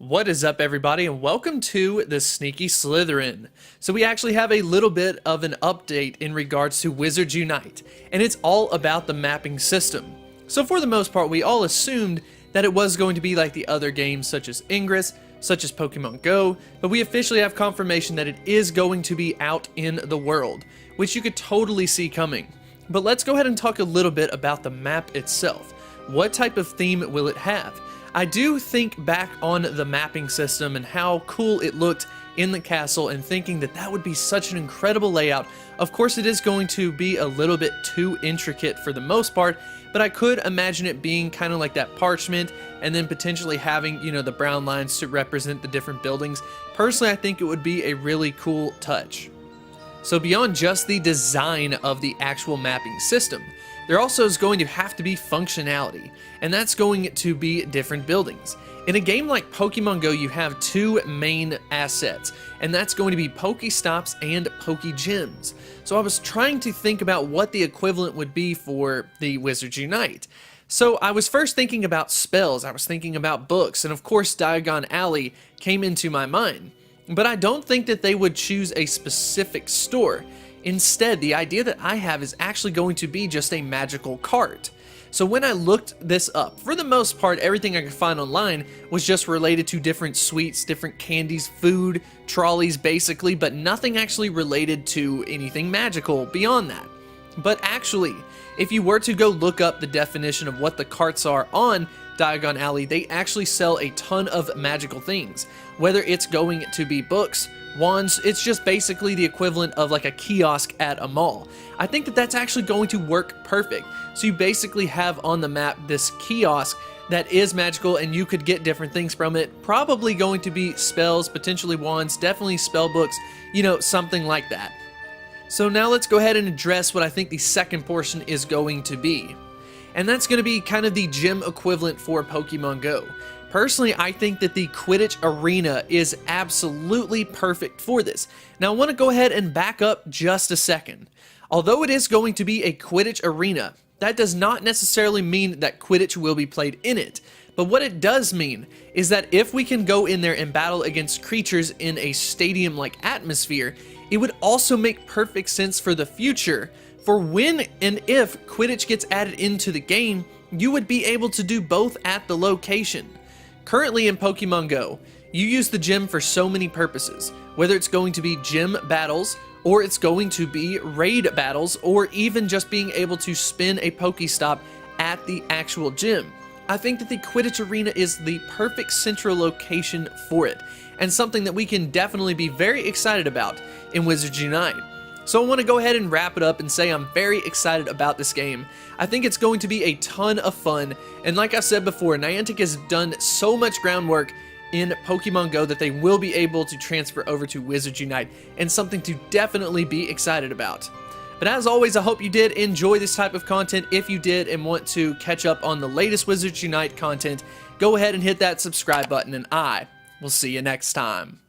What is up, everybody, and welcome to the Sneaky Slytherin. So we actually have a little bit of an update in regards to Wizards Unite, and it's all about the mapping system. So for the most part, we all assumed that it was going to be like the other games such as Ingress, such as Pokemon Go, but we officially have confirmation that it is going to be out in the world, which you could totally see coming. But let's go ahead and talk a little bit about the map itself. What type of theme will it have? I do think back on the mapping system and how cool it looked in the castle and thinking that that would be such an incredible layout. Of course, it is going to be a little bit too intricate for the most part, but I could imagine it being kind of like that parchment and then potentially having, the brown lines to represent the different buildings. Personally, I think it would be a really cool touch. So beyond just the design of the actual mapping system, there also is going to have to be functionality, and that's going to be different buildings. In a game like Pokemon Go, you have two main assets, and that's going to be Pokestops and Pokegems. So I was trying to think about what the equivalent would be for the Wizards Unite. So I was first thinking about spells, I was thinking about books, and of course Diagon Alley came into my mind. But I don't think that they would choose a specific store. Instead, the idea that I have is actually going to be just a magical cart. So when I looked this up, for the most part, everything I could find online was just related to different sweets, different candies, food, trolleys basically, but nothing actually related to anything magical beyond that. But actually, if you were to go look up the definition of what the carts are on Diagon Alley, they actually sell a ton of magical things. Whether it's going to be books, wands, it's just basically the equivalent of like a kiosk at a mall. I think that that's actually going to work perfect. So you basically have on the map this kiosk that is magical and you could get different things from it. Probably going to be spells, potentially wands, definitely spell books, something like that. So now let's go ahead and address what I think the second portion is going to be. And that's going to be kind of the gym equivalent for Pokemon Go. Personally, I think that the Quidditch Arena is absolutely perfect for this. Now, I want to go ahead and back up just a second. Although it is going to be a Quidditch Arena, that does not necessarily mean that Quidditch will be played in it. But what it does mean is that if we can go in there and battle against creatures in a stadium-like atmosphere, it would also make perfect sense for the future. For when and if Quidditch gets added into the game, you would be able to do both at the location. Currently in Pokemon Go, you use the gym for so many purposes, whether it's going to be gym battles, or it's going to be raid battles, or even just being able to spin a Pokestop at the actual gym. I think that the Quidditch Arena is the perfect central location for it, and something that we can definitely be very excited about in Wizards Unite. So I want to go ahead and wrap it up and say I'm very excited about this game. I think it's going to be a ton of fun, and like I said before, Niantic has done so much groundwork in Pokemon Go that they will be able to transfer over to Wizards Unite, and something to definitely be excited about. But as always, I hope you did enjoy this type of content. If you did and want to catch up on the latest Wizards Unite content, go ahead and hit that subscribe button, and I will see you next time.